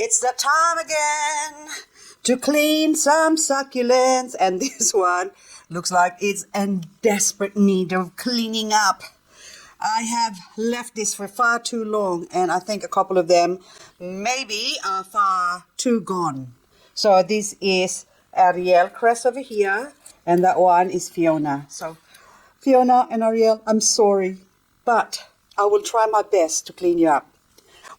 It's that time again to clean some succulents, and this one looks like it's in desperate need of cleaning up. I have left this for far too long, and I think a couple of them maybe are far too gone. So this is Ariel crest over here, and that one is Fiona. So Fiona and Ariel, I'm sorry, but I will try my best to clean you up.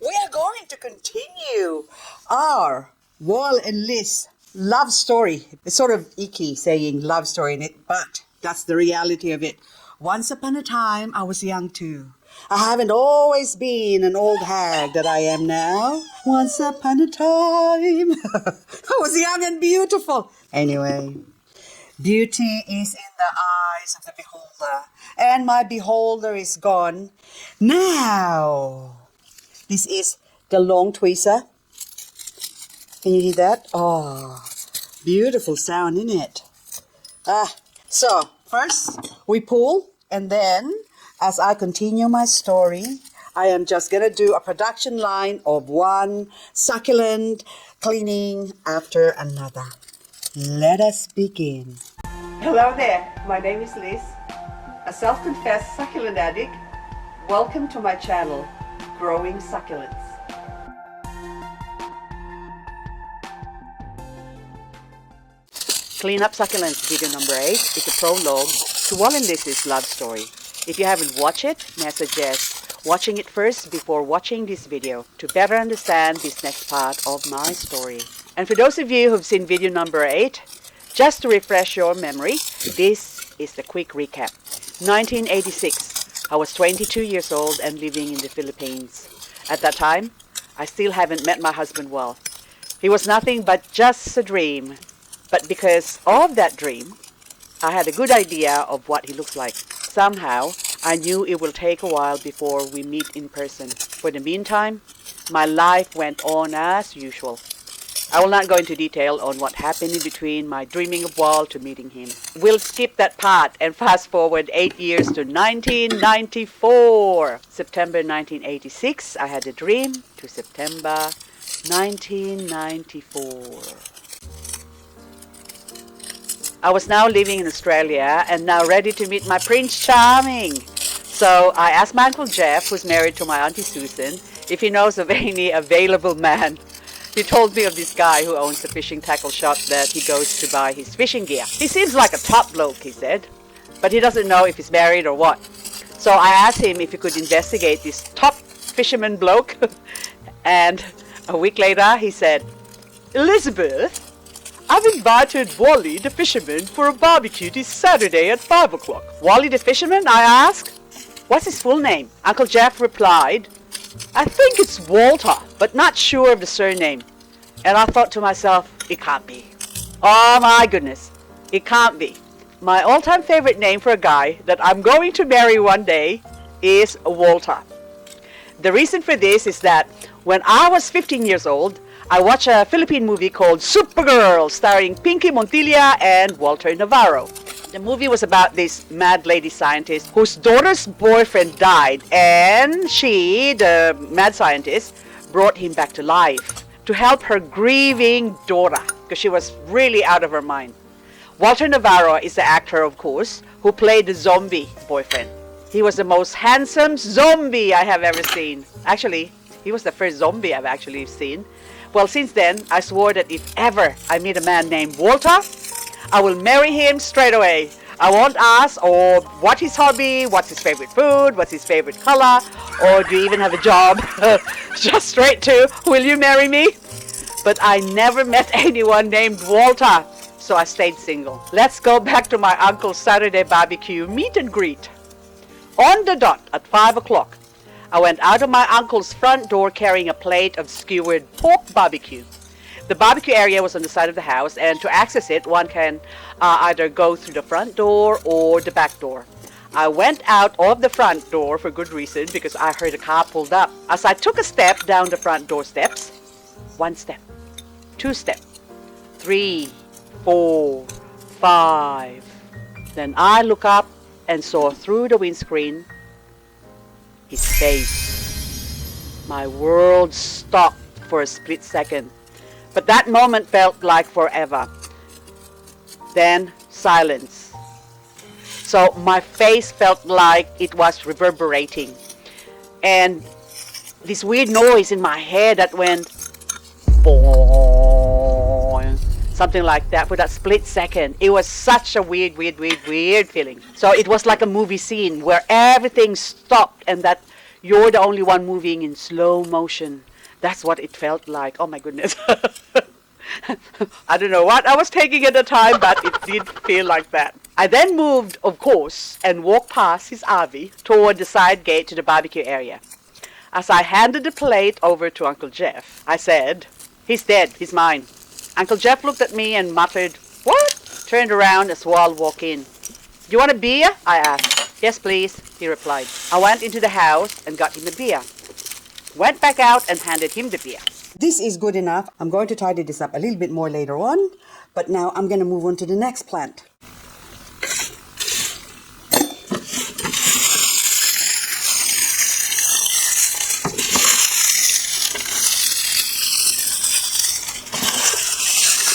We are going to continue our WALnLIZ love story. It's sort of icky saying love story in it, but that's the reality of it. Once upon a time, I was young too. I haven't always been an old hag that I am now. Once upon a time, I was young and beautiful. Anyway, beauty is in the eyes of the beholder, and my beholder is gone. Now, this is the long tweezer. Can you hear that? Oh, beautiful sound, isn't it? So first we pull, and then as I continue my story, I am just going to do a production line of one succulent cleaning after another. Let us begin. Hello there, my name is Liz, a self-confessed succulent addict. Welcome to my channel, Growing Succulents. Clean Up Succulents video number 8 is a prologue to WALnLIZ's love story. If you haven't watched it, may I suggest watching it first before watching this video to better understand this next part of my story. And for those of you who've seen video number 8, just to refresh your memory, this is the quick recap. 1986, I was 22 years old and living in the Philippines. At that time, I still haven't met my husband well. He was nothing but just a dream. But because of that dream, I had a good idea of what he looks like. Somehow, I knew it will take a while before we meet in person. For the meantime, my life went on as usual. I will not go into detail on what happened in between my dreaming of Wal to meeting him. We'll skip that part and fast forward 8 years to 1994. September 1986, I had a dream, to September 1994. I was now living in Australia and now ready to meet my Prince Charming. So I asked my Uncle Jeff, who's married to my Auntie Susan, if he knows of any available man. He told me of this guy who owns a fishing tackle shop that he goes to buy his fishing gear. He seems like a top bloke, he said, but he doesn't know if he's married or what. So I asked him if he could investigate this top fisherman bloke. And a week later he said, "Elizabeth, I've invited Wally the fisherman for a barbecue this Saturday at 5 o'clock. Wally the fisherman, I asked. What's his full name? Uncle Jeff replied, I think it's Walter, but not sure of the surname. And I thought to myself, it can't be. Oh my goodness, it can't be. My all-time favorite name for a guy that I'm going to marry one day is Walter. The reason for this is that when I was 15 years old, I watched a Philippine movie called Supergirl starring Pinky Montilla and Walter Navarro. The movie was about this mad lady scientist whose daughter's boyfriend died, and she, the mad scientist, brought him back to life to help her grieving daughter because she was really out of her mind. Walter Navarro is the actor, of course, who played the zombie boyfriend. He was the most handsome zombie I have ever seen. Actually, he was the first zombie I've actually seen. Well, since then, I swore that if ever I meet a man named Walter, I will marry him straight away. I won't ask what his hobby, what's his favorite food, what's his favorite color, or do you even have a job? Just straight to, will you marry me? But I never met anyone named Walter, so I stayed single. Let's go back to my uncle's Saturday barbecue meet and greet. On the dot at 5 o'clock, I went out of my uncle's front door carrying a plate of skewered pork barbecue. The barbecue area was on the side of the house, and to access it, one can either go through the front door or the back door. I went out of the front door for good reason because I heard a car pulled up. As I took a step down the front door steps, 1 step, 2 step, 3, 4, 5. Then I look up and saw through the windscreen his face. My world stopped for a split second. But that moment felt like forever. Then silence. So my face felt like it was reverberating. And this weird noise in my head that went boing, something like that for that split second. It was such a weird feeling. So it was like a movie scene where everything stopped and that you're the only one moving in slow motion. That's what it felt like. Oh my goodness. I don't know what I was taking at the time, but it did feel like that. I then moved, of course, and walked past his RV toward the side gate to the barbecue area. As I handed the plate over to Uncle Jeff, I said, "He's dead, he's mine." Uncle Jeff looked at me and muttered, "What?" Turned around as Wal walked in. "You want a beer?" I asked. "Yes, please," he replied. I went into the house and got him a beer. Went back out and handed him the beer. This is good enough. I'm going to tidy this up a little bit more later on, but now I'm going to move on to the next plant.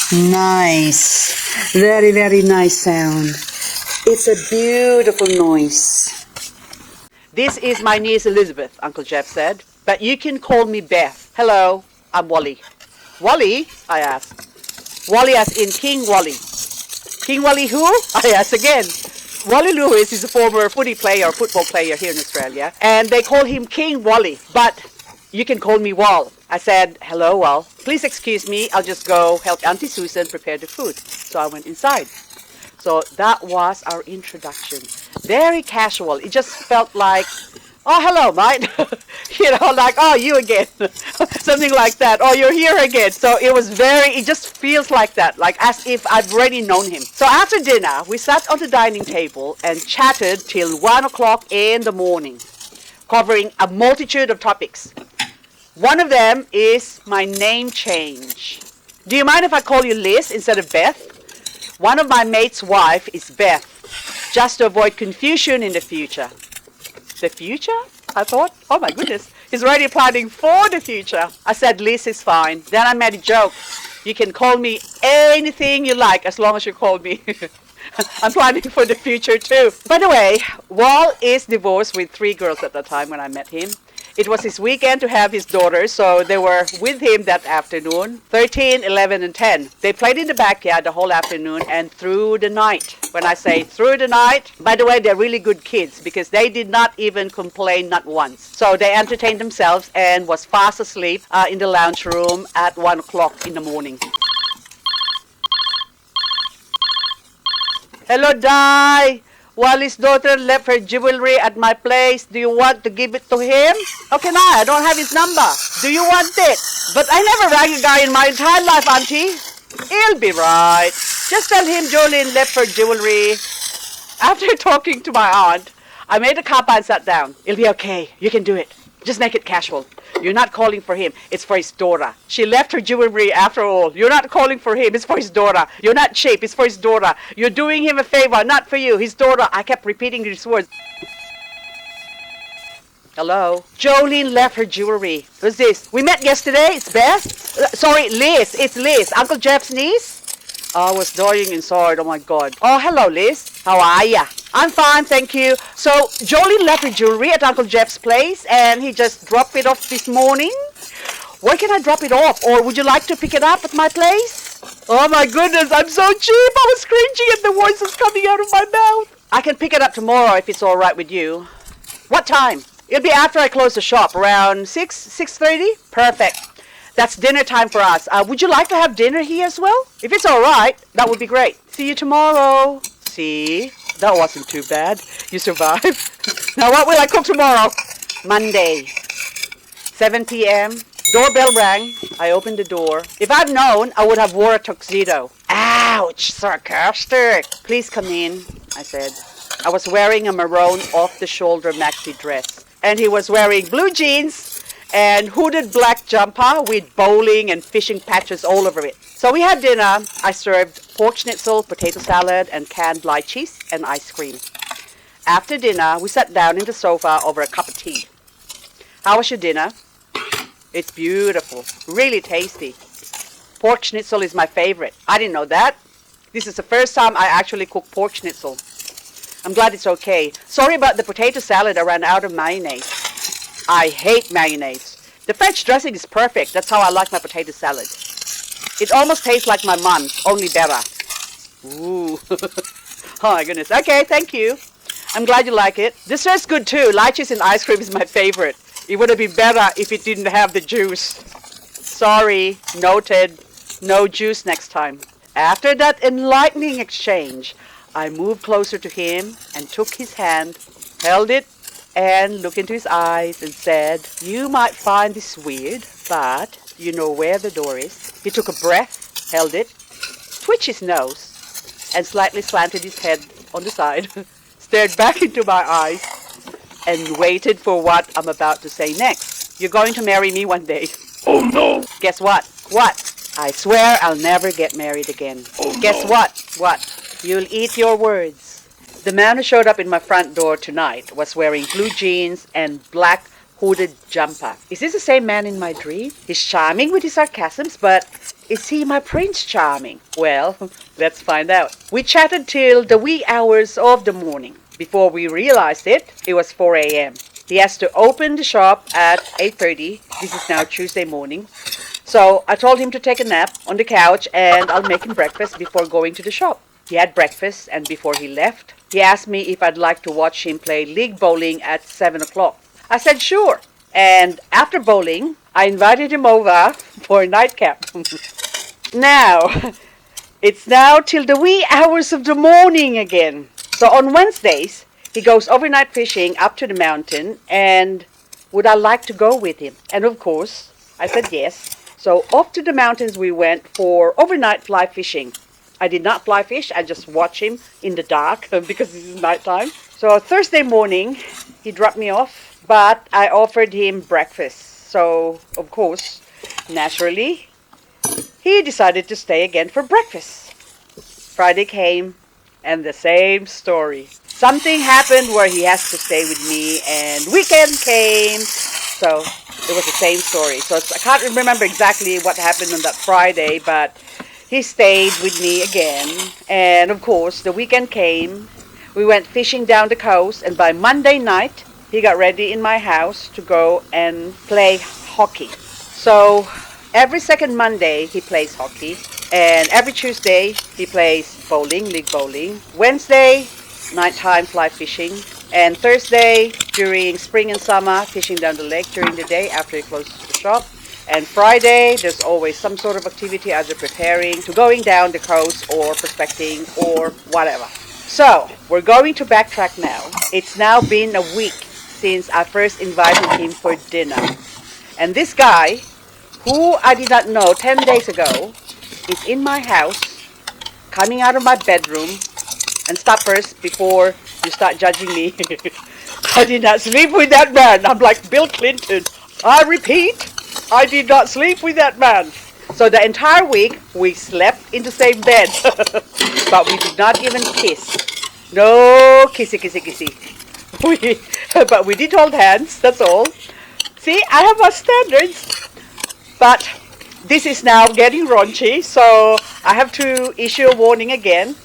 Nice. Very, very nice sound. It's a beautiful noise. "This is my niece Elizabeth," Uncle Jeff said, "but you can call me Beth. Hello, I'm Wally." "Wally?" I asked. "Wally as in King Wally." "King Wally who?" I asked again. Wally Lewis is a former football player here in Australia, and they call him King Wally, but you can call me Wal. I said, "Hello, Wal. Please excuse me, I'll just go help Auntie Susan prepare the food." So I went inside. So that was our introduction. Very casual. It just felt like, "Oh, hello, mate." Like, "Oh, you again." Something like that. "Oh, you're here again." So it just feels like that, like as if I've already known him. So after dinner, we sat on the dining table and chatted till 1 o'clock in the morning, covering a multitude of topics. One of them is my name change. Do you mind if I call you Liz instead of Beth? One of my mate's wife is Beth, just to avoid confusion in the future. The future? I thought, oh my goodness, he's already planning for the future. I said Liz is fine. Then I made a joke. "You can call me anything you like as long as you call me." I'm planning for the future too. By the way, Wal is divorced with 3 girls at the time when I met him. It was his weekend to have his daughters, so they were with him that afternoon, 13, 11, and 10. They played in the backyard the whole afternoon and through the night. When I say through the night, by the way, they're really good kids because they did not even complain, not once. So they entertained themselves and was fast asleep in the lounge room at 1 o'clock in the morning. "Hello, Di. Wally's daughter left her jewelry at my place. Do you want to give it to him?" "How can I? I don't have his number." "Do you want it?" "But I never rang a guy in my entire life, Auntie." "He'll be right. Just tell him Jolene left her jewelry." After talking to my aunt, I made a cuppa and sat down. "It'll be okay. You can do it. Just make it casual. You're not calling for him. It's for his daughter. She left her jewelry after all. You're not calling for him. It's for his daughter. You're not cheap. It's for his daughter. You're doing him a favor, not for you. His daughter." I kept repeating these words. "Hello? Jolene left her jewelry." "Who's this?" "We met yesterday. It's Beth." Sorry, Liz. It's Liz. Uncle Jeff's niece." I was dying inside. Oh my God. "Oh, hello, Liz. How are ya?" "I'm fine, thank you." So Jolene left her jewelry at Uncle Jeff's place and he just dropped it off this morning. Where can I drop it off? Or would you like to pick it up at my place? Oh my goodness, I'm so cheap. I was cringing at the voices coming out of my mouth. "I can pick it up tomorrow if it's all right with you." "What time?" "It'll be after I close the shop, around 6:30? "Perfect. That's dinner time for us. Would you like to have dinner here as well?" "If it's all right, that would be great." "See you tomorrow." See? That wasn't too bad. You survived. Now what will I cook tomorrow? Monday, 7 p.m. Doorbell rang. I opened the door. If I'd known, I would have wore a tuxedo. Ouch, sarcastic. "Please come in," I said. I was wearing a maroon off-the-shoulder maxi dress. And he was wearing blue jeans and hooded black jumper with bowling and fishing patches all over it. So we had dinner. I served pork schnitzel, potato salad, and canned lychees and ice cream. After dinner, we sat down in the sofa over a cup of tea. "How was your dinner?" It's beautiful, really tasty. Pork schnitzel is my favorite. I didn't know that. This is the first time I actually cook pork schnitzel. I'm glad it's okay. Sorry about the potato salad. I ran out of mayonnaise. I hate mayonnaise. The French dressing is perfect. That's how I like my potato salad. It almost tastes like my mom's, only better. Ooh. Oh my goodness. Okay, thank you. I'm glad you like it. Dessert's good too. Lychees and ice cream is my favorite. It would have been better if it didn't have the juice. Sorry, noted. No juice next time. After that enlightening exchange, I moved closer to him and took his hand, held it, and looked into his eyes and said, "You might find this weird, but you know where the door is." He took a breath, held it, twitched his nose, and slightly slanted his head on the side, stared back into my eyes, and waited for what I'm about to say next. "You're going to marry me one day." Oh no! Guess what? What? I swear I'll never get married again. Oh, Guess no. what? What? You'll eat your words. The man who showed up in my front door tonight was wearing blue jeans and black hooded jumper. Is this the same man in my dream? He's charming with his sarcasms, but is he my Prince Charming? Well, let's find out. We chatted till the wee hours of the morning. Before we realized it, it was 4 a.m. He has to open the shop at 8:30. This is now Tuesday morning. So I told him to take a nap on the couch and I'll make him breakfast before going to the shop. He had breakfast, and before he left, he asked me if I'd like to watch him play league bowling at 7 o'clock. I said sure. And after bowling, I invited him over for a nightcap. Now, it's now till the wee hours of the morning again. So on Wednesdays, he goes overnight fishing up to the mountain, and would I like to go with him? And of course, I said yes. So off to the mountains we went for overnight fly fishing. I did not fly fish, I just watch him in the dark because this is nighttime. So Thursday morning, he dropped me off, but I offered him breakfast. So, of course, naturally, he decided to stay again for breakfast. Friday came, and the same story. Something happened where he has to stay with me, and weekend came, so it was the same story. So I can't remember exactly what happened on that Friday, but he stayed with me again. And of course, the weekend came. We went fishing down the coast, and by Monday night, he got ready in my house to go and play hockey. So every second Monday, he plays hockey. And every Tuesday, he plays bowling, league bowling. Wednesday, nighttime fly fishing. And Thursday, during spring and summer, fishing down the lake during the day after he closes the shop. And Friday, there's always some sort of activity, either preparing to going down the coast or prospecting or whatever. So, we're going to backtrack now. It's now been a week since I first invited him for dinner. And this guy, who I did not know 10 days ago, is in my house, coming out of my bedroom. And stop first before you start judging me. I did not sleep with that man. I'm like Bill Clinton. I repeat, I did not sleep with that man. So the entire week, we slept in the same bed. But we did not even kiss. No kissy, kissy, kissy. But we did hold hands, that's all. See, I have my standards. But this is now getting raunchy, so I have to issue a warning again.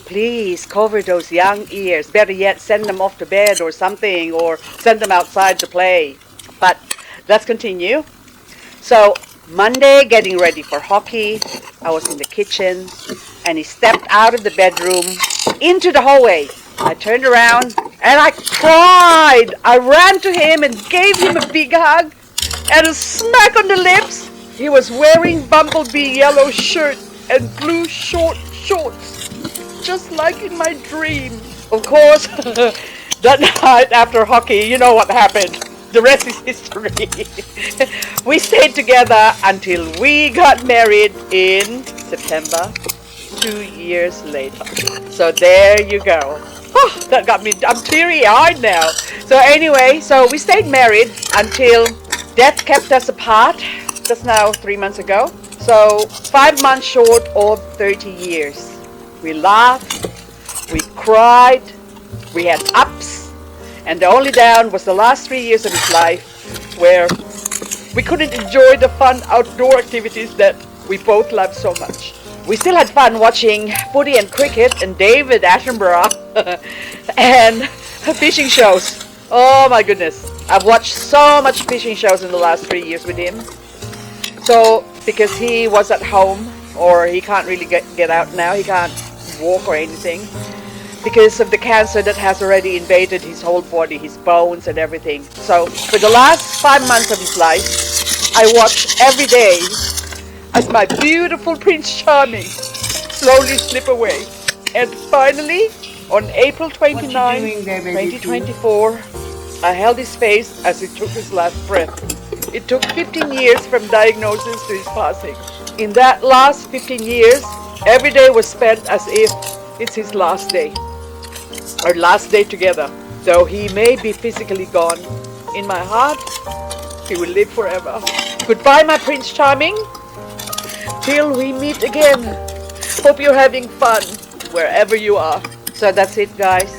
Please cover those young ears. Better yet, send them off to bed or something, or send them outside to play. But let's continue. So Monday, getting ready for hockey, I was in the kitchen, and he stepped out of the bedroom into the hallway. I turned around and I cried. I ran to him and gave him a big hug and a smack on the lips. He was wearing bumblebee yellow shirt and blue short shorts, just like in my dream. Of course, that night after hockey, you know what happened. The rest is history. We stayed together until we got married in September, 2 years later. So there you go. Oh, that got me, I'm teary-eyed now. So anyway, so we stayed married until death kept us apart. That's now 3 months ago. So 5 months short of 30 years. We laughed, we cried, we had ups, and the only down was the last 3 years of his life, where we couldn't enjoy the fun outdoor activities that we both loved so much. We still had fun watching footy and cricket and David Attenborough and fishing shows. Oh my goodness. I've watched so much fishing shows in the last 3 years with him. So, because he was at home, or he can't really get out now, he can't walk or anything, because of the cancer that has already invaded his whole body, his bones and everything. So, for the last 5 months of his life, I watched every day as my beautiful Prince Charming slowly slip away. And finally, on April 29, 2024, I held his face as he took his last breath. It took 15 years from diagnosis to his passing. In that last 15 years, every day was spent as if it's his last day. Our last day together. Though he may be physically gone, in my heart, he will live forever. Goodbye, my Prince Charming. Till we meet again. Hope you're having fun wherever you are. So that's it, guys.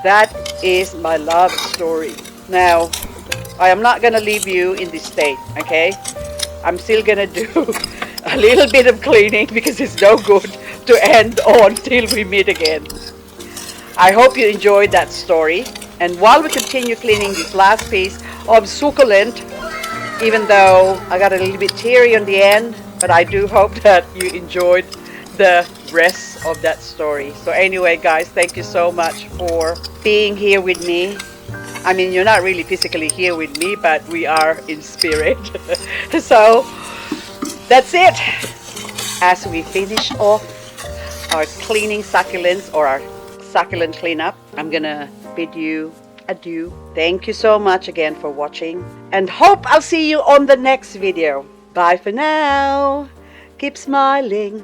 That is my love story. Now, I am not gonna leave you in this state, okay? I'm still gonna do a little bit of cleaning because it's no good to end on till we meet again. I hope you enjoyed that story. And while we continue cleaning this last piece of Succulent, even though I got a little bit teary on the end, but I do hope that you enjoyed the rest of that story. So anyway, guys, thank you so much for being here with me. I mean, you're not really physically here with me, but we are in spirit. So that's it. As we finish off our cleaning succulents, or our succulent cleanup, I'm gonna bid you adieu. Thank you so much again for watching, and hope I'll see you on the next video. Bye for now. Keep smiling.